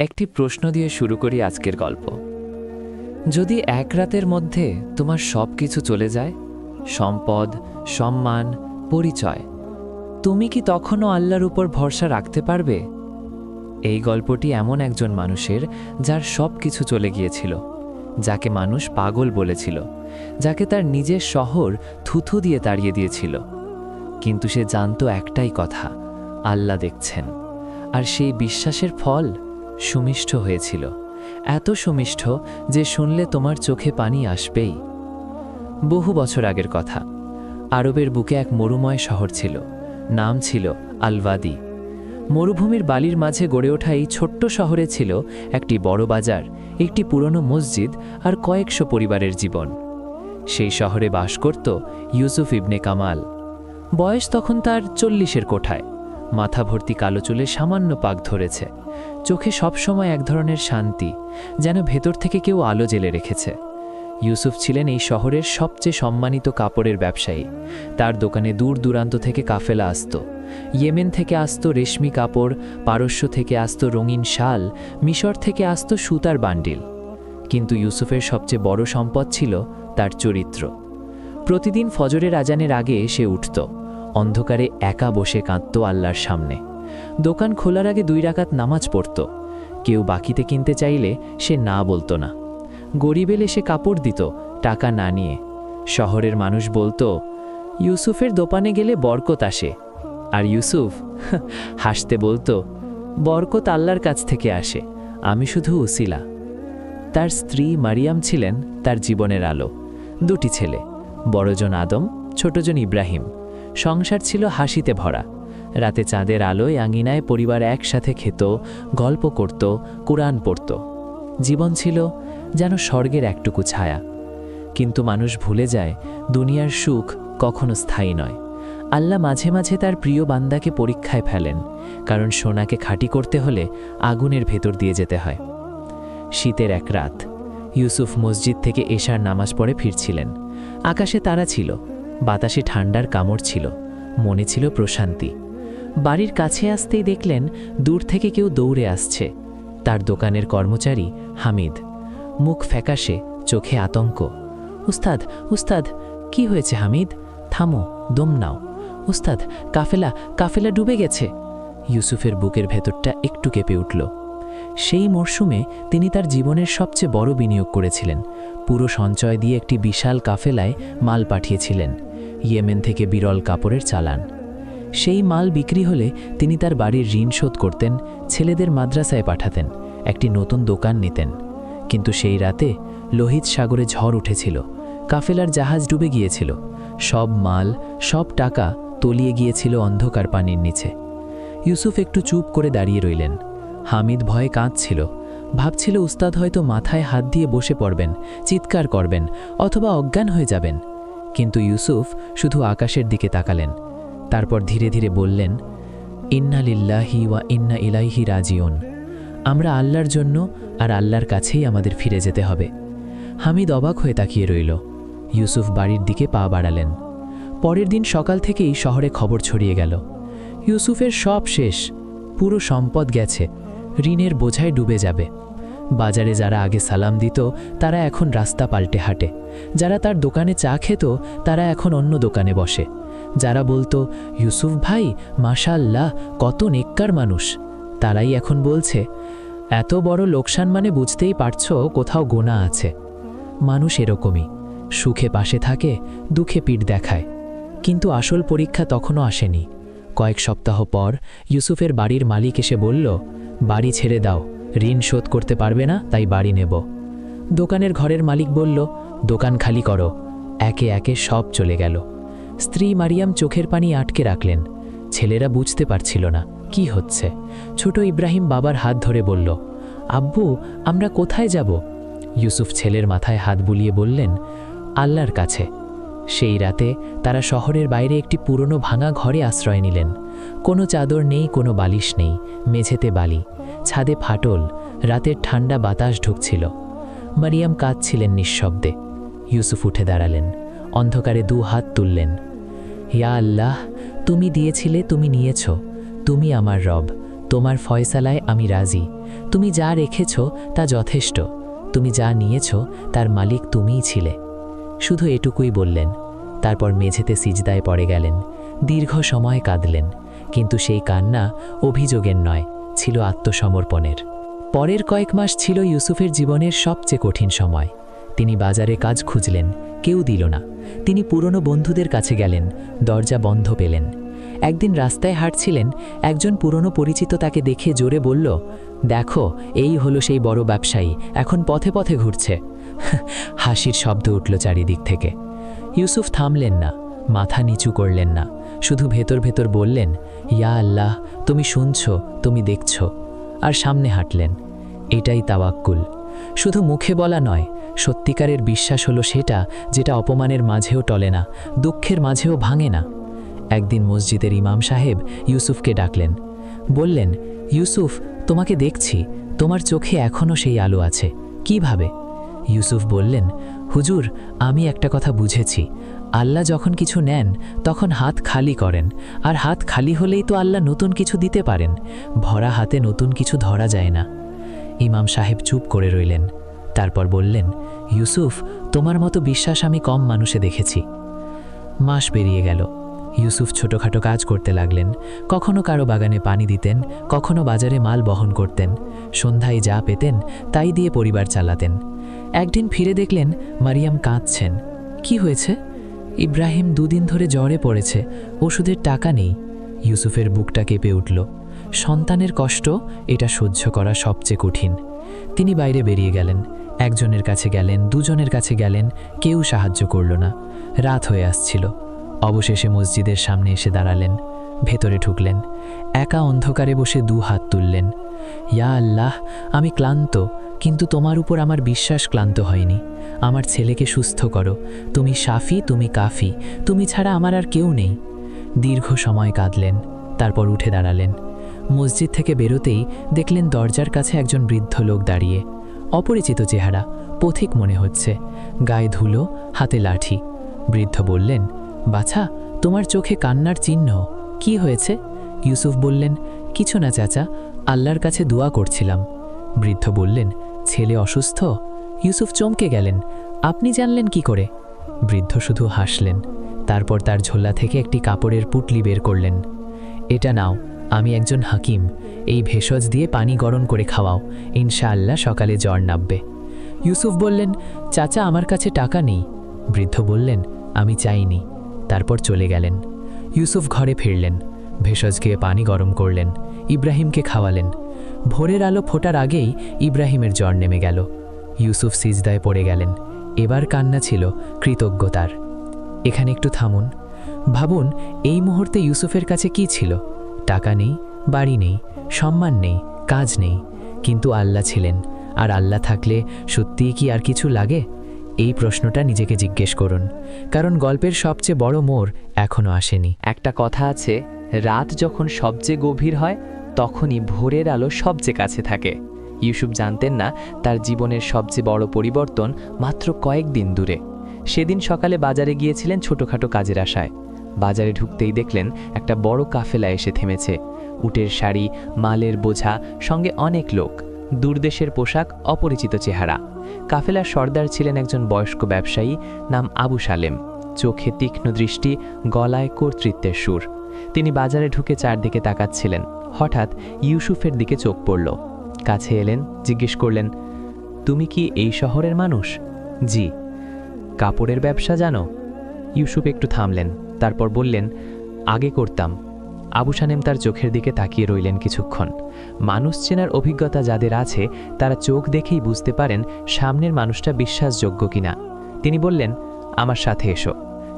একটি প্রশ্ন দিয়ে শুরু করি আজকের গল্প। যদি এক রাতের মধ্যে তোমার সব কিছু চলে যায়, সম্পদ, সম্মান, পরিচয়, তুমি কি তখনও আল্লাহর উপর ভরসা রাখতে পারবে? এই গল্পটি এমন একজন মানুষের যার সব কিছু চলে গিয়েছিল, যাকে মানুষ পাগল বলেছিল, যাকে তার নিজের শহর থুথু দিয়ে তাড়িয়ে দিয়েছিল। কিন্তু সে জানতো একটাই কথা, আল্লাহ দেখছেন। আর সেই বিশ্বাসের ফল সুমিষ্ঠ হয়েছিল, এত সুমিষ্ঠ যে শুনলে তোমার চোখে পানি আসবেই। বহু বছর আগের কথা। আরবের বুকে এক মরুময় শহর ছিল, নাম ছিল আল-ওয়াদি। মরুভূমির বালির মাঝে গড়ে ওঠা এই ছোট্ট শহরে ছিল একটি বড় বাজার, একটি পুরনো মসজিদ আর কয়েকশো পরিবারের জীবন। সেই শহরে বাস করত ইউসুফ ইবনে কামাল। বয়স তখন তার 40-এর কোঠায়। মাথা ভর্তি কালো চুলে সামান্য পাক ধরেছে, চোখে সবসময় এক ধরনের শান্তি, যেন ভেতর থেকে কেউ আলো জ্বেলে রেখেছে। ইউসুফ ছিলেন এই শহরের সবচেয়ে সম্মানিত কাপড়ের ব্যবসায়ী। তার দোকানে দূর দূরান্ত থেকে কাফেলা আসত। ইয়েমেন থেকে আসত রেশমি কাপড়, পারস্য থেকে আসত রঙিন শাল, মিশর থেকে আসত সুতার বান্ডিল। কিন্তু ইউসুফের সবচেয়ে বড় সম্পদ ছিল তার চরিত্র। প্রতিদিন ফজরের আজানের আগে সে উঠত, অন্ধকারে একা বসে কাঁদত আল্লাহর সামনে। দোকান খোলার আগে 2 রাকাত নামাজ পড়ত। কেউ বাকিতে কিনতে চাইলে সে না বলতো না। গরিব এলে সে কাপড় দিত, টাকা না নিয়ে। শহরের মানুষ বলতো, ইউসুফের দোকানে গেলে বরকত আসে। আর ইউসুফ হাসতে বলতো, বরকত আল্লাহর কাছ থেকে আসে, আমি শুধু উসিলা। তার স্ত্রী মারিয়াম ছিলেন তার জীবনের আলো। 2টি ছেলে, বড়জন আদম, ছোটজন ইব্রাহিম। সংসার ছিল হাসিতে ভরা। রাতে চাঁদের আলোয় আঙিনায় পরিবার একসাথে খেত, গল্প করত, কুরআন পড়ত। জীবন ছিল যেন স্বর্গের একটুকু ছায়া। কিন্তু মানুষ ভুলে যায়, দুনিয়ার সুখ কখনো স্থায়ী নয়। আল্লাহ মাঝে মাঝে তার প্রিয় বান্দাকে পরীক্ষায় ফেলেন, কারণ সোনাকে খাঁটি করতে হলে আগুনের ভেতর দিয়ে যেতে হয়। শীতের এক রাত, ইউসুফ মসজিদ থেকে এশার নামাজ পড়ে ফিরছিলেন। আকাশে তারা ছিল, বাতাসে ঠান্ডার কামড় ছিল, মনে ছিল প্রশান্তি। বাড়ির কাছে আসতেই দেখলেন দূর থেকে কেউ দৌড়ে আসছে। তার দোকানের কর্মচারী হামিদ। মুখ ফ্যাকাশে, চোখে আতঙ্ক। উস্তাদ, উস্তাদ! কি হয়েছে হামিদ? থামো, দম নাও। উস্তাদ, কাফেলা ডুবে গেছে। ইউসুফের বুকের ভেতরটা একটু কেঁপে উঠল। সেই মরশুমে তিনি তার জীবনের সবচেয়ে বড় বিনিয়োগ করেছিলেন। পুরো সঞ্চয় দিয়ে একটি বিশাল কাফেলায় মাল পাঠিয়েছিলেন, ইয়েমেন থেকে বিরল কাপড়ের চালান। সেই মাল বিক্রি হলে তিনি তার বাড়ির ঋণ শোধ করতেন, ছেলেদের মাদ্রাসায় পাঠাতেন, একটি নতুন দোকান নিতেন। কিন্তু সেই রাতে লোহিত সাগরে ঝড় উঠেছিল, কাফেলার জাহাজ ডুবে গিয়েছিল। সব মাল, সব টাকা তলিয়ে গিয়েছিল অন্ধকার পানির নিচে। ইউসুফ একটু চুপ করে দাঁড়িয়ে রইলেন। হামিদ ভয়ে কাঁদছিল, ভাবছিল উস্তাদ হয়তো মাথায় হাত দিয়ে বসে পড়বেন, চিৎকার করবেন, অথবা অজ্ঞান হয়ে যাবেন। কিন্তু ইউসুফ শুধু আকাশের দিকে তাকালেন। তারপর ধীরে ধীরে বললেন, ইন্না লিল্লাহি ওয়া ইন্না ইলাইহি রাজিউন। আমরা আল্লাহর জন্য আর আল্লাহর কাছেই আমাদের ফিরে যেতে হবে। হামিদ অবাক হয়ে তাকিয়ে রইল। ইউসুফ বাড়ির দিকে পা বাড়ালেন। পরের দিন সকাল থেকেই শহরে খবর ছড়িয়ে গেল, ইউসুফের সব শেষ, পুরো সম্পদ গেছে, ঋণের বোঝায় ডুবে যাবে। বাজারে যারা আগে সালাম দিত তারা এখন রাস্তা পাল্টে হাঁটে, যারা তার দোকানে চা খেত তারা এখন অন্য দোকানে বসে। যারা বলতো, ইউসুফ ভাই মাশাআল্লাহ, কত নেককার মানুষ, তারাই এখন বলছে, এত বড় লোকসান মানে বুঝতেই পারছো কোথাও গোনা আছে। মানুষ এরকমই, সুখে পাশে থাকে, দুঃখে পিঠ দেখায়। কিন্তু আসল পরীক্ষা তখনও আসেনি। কয়েক সপ্তাহ পর ইউসুফের বাড়ির মালিক এসে বলল, বাড়ি ছেড়ে দাও, ঋণ শোধ করতে পারবে না, তাই বাড়ি নেব। দোকানের ঘরের মালিক বলল, দোকান খালি করো। একে একে সব চলে গেল। স্ত্রী মারিয়াম চোখের পানি আটকে রাখলেন। ছেলেরা বুঝতে পারছিল না কি হচ্ছে। ছোট ইব্রাহিম বাবার হাত ধরে বলল, আব্বু, আমরা কোথায় যাব? ইউসুফ ছেলের মাথায় হাত বুলিয়ে বললেন, আল্লাহর কাছে। সেই রাতে তারা শহরের বাইরে একটি পুরনো ভাঙা ঘরে আশ্রয় নিলেন। কোনো চাদর নেই, কোনো বালিশ নেই, মেঝেতে বালি, ছাদে ফাটল, রাতের ঠান্ডা বাতাস ঢুকছিল। মারিয়াম কাঁদছিলেন নিঃশব্দে। ইউসুফ উঠে দাঁড়ালেন, অন্ধকারে 2 হাত তুললেন। ইয়া আল্লাহ, তুমি দিয়েছিলে, তুমি নিয়েছ, তুমি আমার রব, তোমার ফয়সালায় আমি রাজি। তুমি যা রেখেছ তা যথেষ্ট। তুমি যা নিয়েছ তার মালিক তুমিই ছিলে। শুধু এটুকুই বললেন। তারপর মেঝেতে সিজদায় পড়ে গেলেন। দীর্ঘ সময় কাঁদলেন, কিন্তু সেই কান্না অভিযোগের নয়, ছিল আত্মসমর্পণের। পরের কয়েক মাস ছিল ইউসুফের জীবনের সবচেয়ে কঠিন সময়। তিনি বাজারে কাজ খুঁজলেন, কেউ দিল না। তিনি পুরনো বন্ধুদের কাছে গেলেন, দরজা বন্ধ পেলেন। একদিন রাস্তায় হাঁটছিলেন, একজন পুরনো পরিচিত তাকে দেখে জোরে বলল, দেখো, এই হলো সেই বড় ব্যবসায়ী, এখন পথে পথে ঘুরছে। হাসির শব্দ উঠল চারিদিক থেকে। ইউসুফ থামলেন না, মাথা নিচু করলেন না, শুধু ভেতর ভেতর বললেন, ইয়া আল্লাহ, তুমি শুনছ, তুমি দেখছ। আর সামনে হাঁটলেন। এটাই তাওয়াক্কুল। শুধু মুখে বলা নয়, সত্যিকারের বিশ্বাস হলো সেটা যেটা অপমানের মাঝেও টলে না, দুঃখের মাঝেও ভাঙে না। একদিন মসজিদের ইমাম সাহেব ইউসুফকে ডাকলেন। বললেন, ইউসুফ, তোমাকে দেখছি, তোমার চোখে এখনও সেই আলো আছে, কিভাবে? ইউসুফ বললেন, হুজুর, আমি একটা কথা বুঝেছি। আল্লাহ যখন কিছু নেন তখন হাত খালি করেন, আর হাত খালি হলেই তো আল্লাহ নতুন কিছু দিতে পারেন। ভরা হাতে নতুন কিছু ধরা যায় না। ইমাম সাহেব চুপ করে রইলেন। তারপর বললেন, ইউসুফ, তোমার মতো বিশ্বাস আমি কম মানুষে দেখেছি। মাস পেরিয়ে গেল। ইউসুফ ছোটোখাটো কাজ করতে লাগলেন। কখনো কারো বাগানে পানি দিতেন, কখনো বাজারে মাল বহন করতেন। সন্ধ্যায় যা পেতেন তাই দিয়ে পরিবার চালাতেন। একদিন ফিরে দেখলেন মারিয়াম কাঁদছেন। কি হয়েছে? ইব্রাহিম 2 দিন ধরে জ্বরে পড়েছে, ওষুধের টাকা নেই। ইউসুফের বুকটা কেঁপে উঠল। সন্তানের কষ্ট, এটা সহ্য করা সবচেয়ে কঠিন। তিনি বাইরে বেরিয়ে গেলেন। একজনের কাছে গেলেন, দুজনের কাছে গেলেন, কেউ সাহায্য করল না। রাত হয়ে আসছিল। অবশেষে মসজিদের সামনে এসে দাঁড়ালেন। ভেতরে ঢুকলেন। একা অন্ধকারে বসে 2 হাত তুললেন। ইয়া আল্লাহ, আমি ক্লান্ত, কিন্তু তোমার উপর আমার বিশ্বাস ক্লান্ত হয়নি। আমার ছেলেকে সুস্থ করো। তুমি শাফি, তুমি কাফি, তুমি ছাড়া আমার আর কেউ নেই। দীর্ঘ সময় কাঁদলেন। তারপর উঠে দাঁড়ালেন। মসজিদ থেকে বেরোতেই দেখলেন দরজার কাছে একজন বৃদ্ধ লোক দাঁড়িয়ে। অপরিচিত চেহারা, পথিক মনে হচ্ছে, গায়ে ধুলো, হাতে লাঠি। বৃদ্ধ বললেন, বাছা, তোমার চোখে কান্নার চিহ্ন, কি হয়েছে? ইউসুফ বললেন, কিছু না চাচা, আল্লাহর কাছে দোয়া করছিলাম। বৃদ্ধ বললেন, ছেলে অসুস্থ? ইউসুফ চমকে গেলেন। আপনি জানলেন কি করে? বৃদ্ধ শুধু হাসলেন। তারপর তার ঝোলা থেকে একটি কাপড়ের পুটলি বের করলেন। এটা নাও, আমি একজন হাকিম, এই ভেষজ দিয়ে পানি গরম করে খাওয়াও, ইনশাআল্লাহ সকালে জ্বর নামবে। ইউসুফ বললেন, চাচা, আমার কাছে টাকা নেই। বৃদ্ধ বললেন, আমি চাইনি। তারপর চলে গেলেন। ইউসুফ ঘরে ফিরলেন। ভেষজ খেয়ে পানি গরম করলেন, ইব্রাহিমকে খাওয়ালেন। ভোরের আলো ফোটার আগেই ইব্রাহিমের জ্বর নেমে গেল। ইউসুফ সিজদায় পড়ে গেলেন। এবার কান্না ছিল কৃতজ্ঞতার। এখানে একটু থামুন। ভাবুন, এই মুহূর্তে ইউসুফের কাছে কি ছিল? টাকা নেই, বাড়ি নেই, সম্মান নেই, কাজ নেই, কিন্তু আল্লাহ ছিলেন। আর আল্লাহ থাকলে সত্যিই কি আর কিছু লাগে? এই প্রশ্নটা নিজেকে জিজ্ঞেস করুন, কারণ গল্পের সবচেয়ে বড় মোড় এখনও আসেনি। একটা কথা আছে, রাত যখন সবচেয়ে গভীর হয় তখনই ভোরের আলো সবচেয়ে কাছে থাকে। ইউসুফ জানতেন না তার জীবনের সবচেয়ে বড় পরিবর্তন মাত্র কয়েকদিন দূরে। সেদিন সকালে বাজারে গিয়েছিলেন ছোটোখাটো কাজের আশায়। বাজারে ঢুকতেই দেখলেন একটা বড় কাফেলা এসে থেমেছে। উটের শাড়ি, মালের বোঝা, সঙ্গে অনেক লোক, দূরদেশের পোশাক, অপরিচিত চেহারা। কাফেলার সর্দার ছিলেন একজন বয়স্ক ব্যবসায়ী, নাম আবু সালেম। চোখে তীক্ষ্ণ দৃষ্টি, গলায় কর্তৃত্বের সুর। তিনি বাজারে ঢুকে চারদিকে তাকাচ্ছিলেন। হঠাৎ ইউসুফের দিকে চোখ পড়ল। কাছে এলেন, জিজ্ঞেস করলেন, তুমি কি এই শহরের মানুষ? জি। কাপড়ের ব্যবসা জানো? ইউসুফ একটু থামলেন, তারপর বললেন, আগে করতাম। আবু সালেম তার চোখের দিকে তাকিয়ে রইলেন কিছুক্ষণ। মানুষ চেনার অভিজ্ঞতা যাদের আছে তারা চোখ দেখেই বুঝতে পারেন সামনের মানুষটা বিশ্বাসযোগ্য কিনা। তিনি বললেন, আমার সাথে এসো।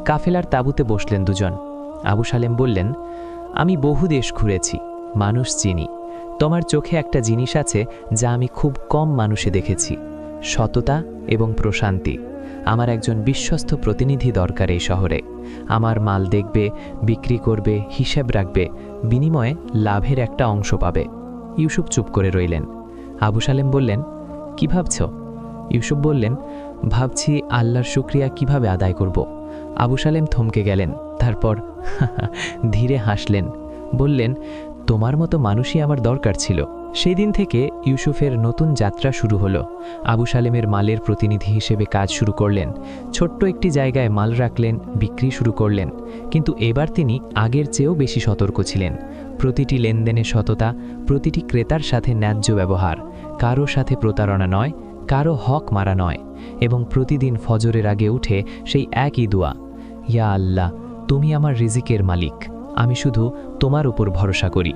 কাফেলার তাঁবুতে বসলেন দুজন। আবু সালেম বললেন, আমি বহু দেশ ঘুরেছি, মানুষ চিনি। তোমার চোখে একটা জিনিস আছে যা আমি খুব কম মানুষে দেখেছি, সততা এবং প্রশান্তি। আমার একজন বিশ্বস্ত প্রতিনিধি দরকার এই শহরে। আমার মাল দেখবে, বিক্রি করবে, হিসাব রাখবে, বিনিময়ে লাভের একটা অংশ পাবে। ইউসুফ চুপ করে রইলেন। আবু সালেম বললেন, কি ভাবছ? ইউসুফ বললেন, ভাবছি আল্লাহর শুকরিয়া কিভাবে আদায় করব। আবু সালেম থমকে গেলেন, তারপর ধীরে হাসলেন। বললেন, তোমার মতো মানুষই আমার দরকার ছিল। সেই দিন থেকে ইউসুফের নতুন যাত্রা শুরু হলো। আবু সালেমের মালের প্রতিনিধি হিসেবে কাজ শুরু করলেন। ছোট্ট একটি জায়গায় মাল রাখলেন, বিক্রি শুরু করলেন। কিন্তু এবার তিনি আগের চেয়েও বেশি সতর্ক ছিলেন। প্রতিটি লেনদেনে সততা, প্রতিটি ক্রেতার সাথে ন্যায্য ব্যবহার, কারো সাথে প্রতারণা নয়, কারো হক মারা নয়, এবং প্রতিদিন ফজরের আগে উঠে সেই একই দোয়া, ইয়া আল্লাহ, তুমি আমার রিজিকের মালিক, আমি শুধু তোমার উপর ভরসা করি।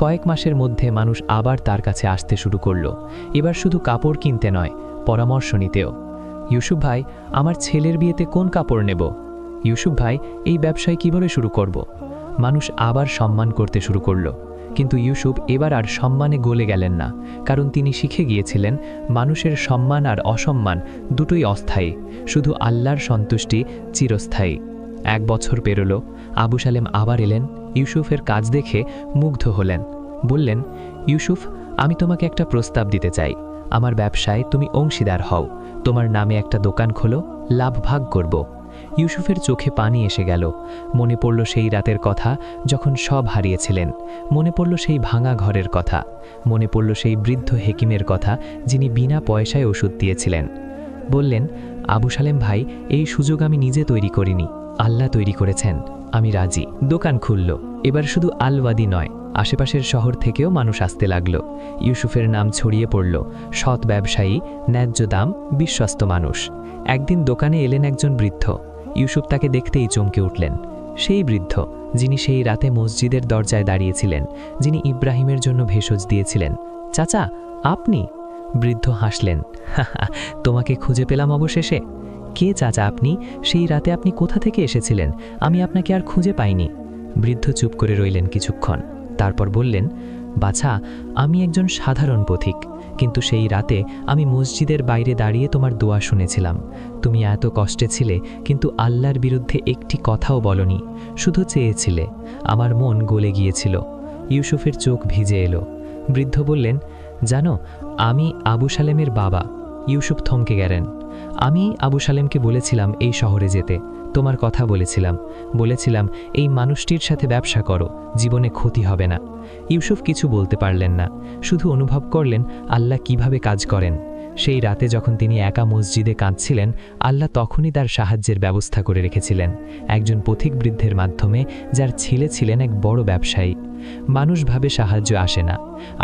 কয়েক মাসের মধ্যে মানুষ আবার তার কাছে আসতে শুরু করল। এবার শুধু কাপড় কিনতে নয়, পরামর্শ নিতেও। ইউসুফ ভাই, আমার ছেলের বিয়েতে কোন কাপড় নেব? ইউসুফ ভাই, এই ব্যবসায় কিভাবে শুরু করব? মানুষ আবার সম্মান করতে শুরু করল। কিন্তু ইউসুফ এবার আর সম্মানে গলে গেলেন না, কারণ তিনি শিখে গিয়েছিলেন মানুষের সম্মান আর অসম্মান দুটোই অস্থায়ী, শুধু আল্লাহর সন্তুষ্টি চিরস্থায়ী। 1 বছর পেরোল। আবু সালেম আবার এলেন। ইউসুফের কাজ দেখে মুগ্ধ হলেন। বললেন, ইউসুফ, আমি তোমাকে একটা প্রস্তাব দিতে চাই। আমার ব্যবসায় তুমি অংশীদার হও, তোমার নামে একটা দোকান খোলো, লাভ ভাগ করব। ইউসুফের চোখে পানি এসে গেল। মনে পড়ল সেই রাতের কথা যখন সব হারিয়েছিলেন। মনে পড়ল সেই ভাঙা ঘরের কথা। মনে পড়ল সেই বৃদ্ধ হেকিমের কথা যিনি বিনা পয়সায় ওষুধ দিয়েছিলেন। বললেন, আবু সালেম ভাই, এই সুযোগ আমি নিজে তৈরি করিনি, আল্লাহ তৈরি করেছেন, আমি রাজি। দোকান খুলল। এবার শুধু আলওয়াদি নয়, আশেপাশের শহর থেকেও মানুষ আসতে লাগল। ইউসুফের নাম ছড়িয়ে পড়ল। সৎ ব্যবসায়ী, ন্যায্য দাম, বিশ্বস্ত মানুষ। একদিন দোকানে এলেন একজন বৃদ্ধ। ইউসুফ তাকে দেখতেই চমকে উঠলেন। সেই বৃদ্ধ যিনি সেই রাতে মসজিদের দরজায় দাঁড়িয়েছিলেন, যিনি ইব্রাহিমের জন্য ভেষজ দিয়েছিলেন। চাচা, আপনি? বৃদ্ধ হাসলেন, তোমাকে খুঁজে পেলাম অবশেষে। কে চাচা আপনি? সেই রাতে আপনি কোথা থেকে এসেছিলেন? আমি আপনাকে আর খুঁজে পাইনি। বৃদ্ধ চুপ করে রইলেন কিছুক্ষণ, তারপর বললেন, বাছা, আমি একজন সাধারণ পথিক, কিন্তু সেই রাতে আমি মসজিদের বাইরে দাঁড়িয়ে তোমার দোয়া শুনেছিলাম। তুমি এত কষ্টে ছিলে, কিন্তু আল্লাহর বিরুদ্ধে একটি কথাও বলনি, শুধু চেয়েছিলে। আমার মন গলে গিয়েছিল। ইউসুফের চোখ ভিজে এলো। বৃদ্ধ বললেন, জানো, আমি আবু সালেমের বাবা। ইউসুফ থমকে গেলেন। আমি আবু সালেমকে বলেছিলাম এই শহরে যেতে, তোমার কথা বলেছিলাম এই মানুষটির সাথে ব্যবসা করো, জীবনে ক্ষতি হবে না। ইউসুফ কিছু বলতে পারলেন না, শুধু অনুভব করলেন আল্লাহ কিভাবে কাজ করেন। সেই রাতে যখন তিনি একা মসজিদে কাঁদছিলেন, আল্লাহ তখনই তার সাহায্যের ব্যবস্থা করে রেখেছিলেন, একজন পথিক বৃদ্ধের মাধ্যমে, যার ছেলে ছিলেন এক বড় ব্যবসায়ী। মানুষ ভাবে সাহায্য আসে না,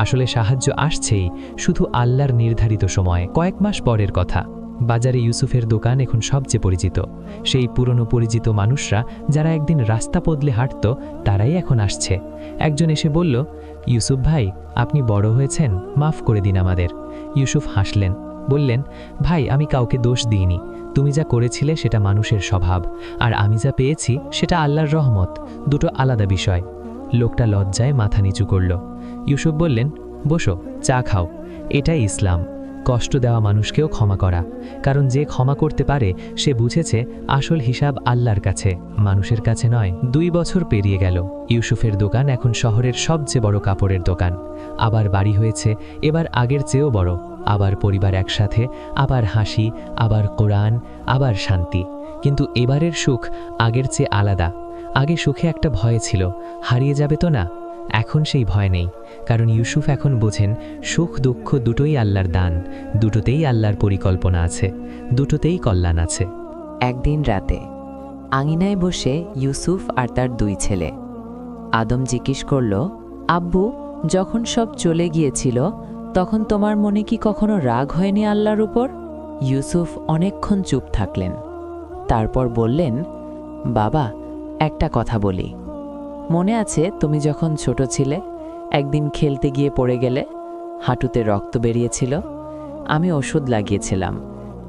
আসলে সাহায্য আসছেই, শুধু আল্লাহর নির্ধারিত সময়ে। কয়েক মাস পরের কথা। বাজারে ইউসুফের দোকান এখন সবচেয়ে পরিচিত। সেই পুরনো পরিচিত মানুষরা যারা একদিন রাস্তা বদলে হাঁটত, তারাই এখন আসছে। একজন এসে বলল, ইউসুফ ভাই, আপনি বড় হয়েছেন, মাফ করে দিন আমাদের। ইউসুফ হাসলেন, বললেন, ভাই, আমি কাউকে দোষ দিইনি। তুমি যা করেছিলে সেটা মানুষের স্বভাব, আর আমি যা পেয়েছি সেটা আল্লাহর রহমত, দুটো আলাদা বিষয়। লোকটা লজ্জায় মাথা নিচু করল। ইউসুফ বললেন, বসো, চা খাও। এটাই ইসলাম, কষ্ট দেওয়া মানুষকেও ক্ষমা করা, কারণ যে ক্ষমা করতে পারে সে বুঝেছে আসল হিসাব আল্লাহর কাছে, মানুষের কাছে নয়। 2 বছর পেরিয়ে গেল। ইউসুফের দোকান এখন শহরের সবচেয়ে বড় কাপড়ের দোকান। আবার বাড়ি হয়েছে, এবার আগের চেয়েও বড়। আবার পরিবার একসাথে, আবার হাসি, আবার কোরআন, আবার শান্তি। কিন্তু এবারের সুখ আগের চেয়ে আলাদা। আগে সুখে একটা ভয় ছিল, হারিয়ে যাবে তো না। এখন সেই ভয় নেই, কারণ ইউসুফ এখন বোঝেন সুখ দুঃখ দুটোই আল্লাহর দান, দুটোতেই আল্লাহর পরিকল্পনা আছে, দুটোতেই কল্যাণ আছে। একদিন রাতে আঙিনায় বসে ইউসুফ আর তার 2 ছেলে। আদম জিজ্ঞেস করল, আব্বু, যখন সব চলে গিয়েছিল তখন তোমার মনে কি কখনো রাগ হয়নি আল্লাহর উপর? ইউসুফ অনেকক্ষণ চুপ থাকলেন, তারপর বললেন, বাবা, একটা কথা বলি। মনে আছে তুমি যখন ছোট ছিলে, একদিন খেলতে গিয়ে পড়ে গেলে, হাঁটুতে রক্ত বেরিয়েছিল, আমি ওষুধ লাগিয়েছিলাম,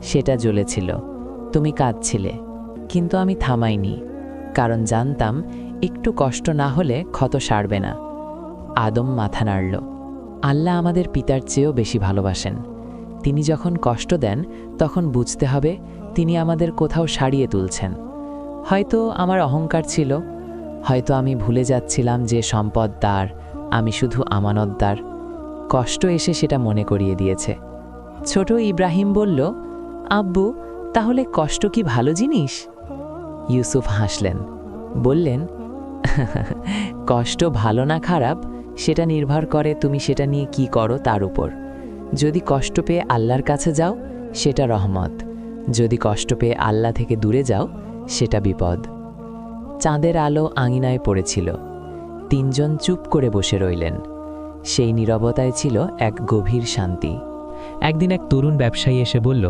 সেটা জ্বলেছিল, তুমি কাঁদছিলে, কিন্তু আমি থামাইনি, কারণ জানতাম একটু কষ্ট না হলে ক্ষত সারবে না। আদম মাথা নাড়ল। আল্লাহ আমাদের পিতার চেয়েও বেশি ভালোবাসেন। তিনি যখন কষ্ট দেন তখন বুঝতে হবে তিনি আমাদের কোথাও সারিয়ে তুলছেন। হয়তো আমার অহংকার ছিল, হয়তো আমি ভুলে যাচ্ছিলাম যে সম্পদ তার, আমি শুধু আমানতদার। কষ্ট এসে সেটা মনে করিয়ে দিয়েছে। ছোট ইব্রাহিম বলল, আব্বু, তাহলে কষ্ট কি ভালো জিনিস? ইউসুফ হাসলেন, বললেন, কষ্ট ভালো না খারাপ সেটা নির্ভর করে তুমি সেটা নিয়ে কি করো তার উপর। যদি কষ্ট পেয়ে আল্লাহর কাছে যাও সেটা রহমত, যদি কষ্ট পেয়ে আল্লাহ থেকে দূরে যাও সেটা বিপদ। চাঁদের আলো আঙিনায় পড়েছিল। তিনজন চুপ করে বসে রইলেন। সেই নীরবতায় ছিল এক গভীর শান্তি। একদিন এক তরুণ ব্যবসায়ী এসে বলল,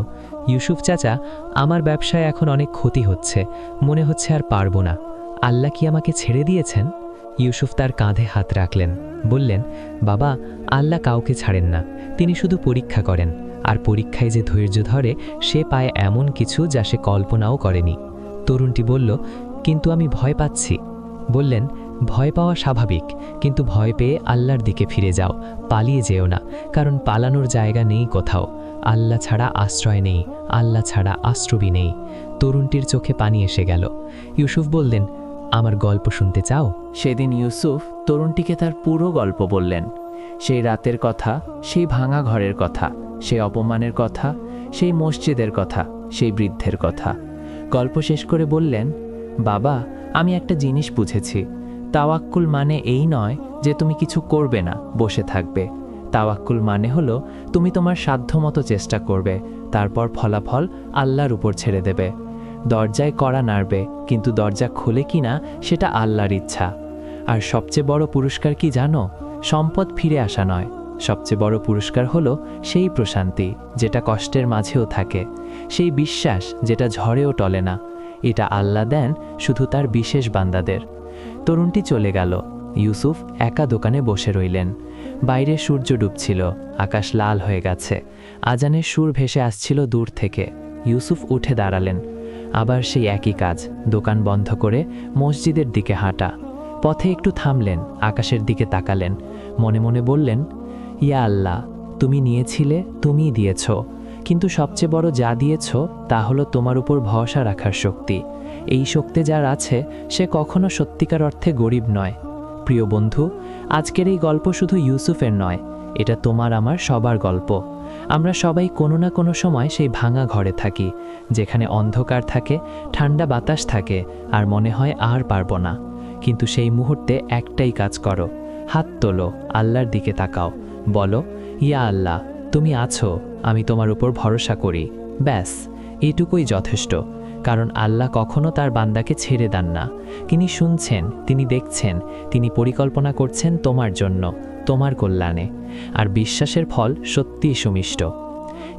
ইউসুফ চাচা, আমার ব্যবসায় এখন অনেক ক্ষতি হচ্ছে, মনে হচ্ছে আর পারবো না। আল্লাহ কি আমাকে ছেড়ে দিয়েছেন? ইউসুফ তার কাঁধে হাত রাখলেন, বললেন, বাবা, আল্লাহ কাউকে ছাড়েন না, তিনি শুধু পরীক্ষা করেন, আর পরীক্ষায় যে ধৈর্য ধরে সে পায় এমন কিছু যা সে কল্পনাও করেনি। তরুণটি বলল, কিন্তু আমি ভয় পাচ্ছি। বললেন, ভয় পাওয়া স্বাভাবিক, কিন্তু ভয় পেয়ে আল্লাহর দিকে ফিরে যাও, পালিয়ে যেও না, কারণ পালানোর জায়গা নেই কোথাও। আল্লাহ ছাড়া আশ্রয় নেই, আল্লাহ ছাড়া আশ্রবি নেই। তরুণটির চোখে পানি এসে গেল। ইউসুফ বললেন, আমার গল্প শুনতে চাও? সেদিন ইউসুফ তরুণটিকে তার পুরো গল্প বললেন। সেই রাতের কথা, সেই ভাঙা ঘরের কথা, সেই অপমানের কথা, সেই মসজিদের কথা, সেই বৃদ্ধের কথা। গল্প শেষ করে বললেন, বাবা, আমি একটা জিনিস বুঝেছি। তাওয়াক্কুল মানে এই নয় যে তুমি কিছু করবে না, বসে থাকবে। তাওয়াক্কুল মানে হলো তুমি তোমার সাধ্যমতো চেষ্টা করবে, তারপর ফলাফল আল্লাহর উপর ছেড়ে দেবে। দরজায় কড়া নাড়বে, কিন্তু দরজা খোলে কিনা সেটা আল্লাহর ইচ্ছা। আর সবচেয়ে বড় পুরস্কার কি জানো? সম্পদ ফিরে আসা নয়, সবচেয়ে বড় পুরস্কার হলো সেই প্রশান্তি যেটা কষ্টের মাঝেও থাকে, সেই বিশ্বাস যেটা ঝড়েও টলে না। এটা আল্লাহ দেন শুধু তার বিশেষ বান্দাদের। তরুণটি চলে গেল। ইউসুফ একা দোকানে বসে রইলেন। বাইরে সূর্য ডুবছিল, আকাশ লাল হয়ে গেছে, আজানের সুর ভেসে আসছিল দূর থেকে। ইউসুফ উঠে দাঁড়ালেন। আবার সেই একই কাজ, দোকান বন্ধ করে মসজিদের দিকে হাঁটা। পথে একটু থামলেন, আকাশের দিকে তাকালেন, মনে মনে বললেন, ইয়া আল্লাহ, তুমি নিয়েছিলে, তুমিই দিয়েছ, কিন্তু সবচেয়ে বড় যা দিয়েছ তা হলো তোমার উপর ভরসা রাখার শক্তি। এই শক্তি যার আছে সে কখনো সত্যিকার অর্থে গরিব নয়। প্রিয় বন্ধু, আজকের এই গল্প শুধু ইউসুফের নয়, এটা তোমার আমার সবার গল্প। আমরা সবাই কোনো না কোনো সময় সেই ভাঙা ঘরে থাকি, যেখানে অন্ধকার থাকে, ঠান্ডা বাতাস থাকে, আর মনে হয় আর পারবো না। কিন্তু সেই মুহূর্তে একটাই কাজ করো, হাত তোলো, আল্লাহর দিকে তাকাও, বলো, ইয়া আল্লাহ, তুমি আছো, আমি তোমার উপর ভরসা করি। ব্যাস, এটুকুই যথেষ্ট। কারণ আল্লাহ কখনো তার বান্দাকে ছেড়ে দেন না। তিনি শুনছেন, তিনি দেখছেন, তিনি পরিকল্পনা করছেন তোমার জন্য, তোমার কল্যাণে। আর বিশ্বাসের ফল সত্যিই সুমিষ্ট।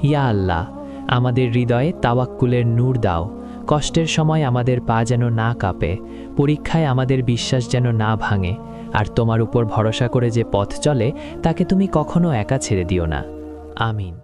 ইয়া আল্লাহ, আমাদের হৃদয়ে তাওয়াক্কুলের নূর দাও। কষ্টের সময় আমাদের পা যেন না কাঁপে, পরীক্ষায় আমাদের বিশ্বাস যেন না ভাঙে। আর তোমার উপর ভরসা করে যে পথ চলে তাকে তুমি কখনো একা ছেড়ে দিও না। আমিন।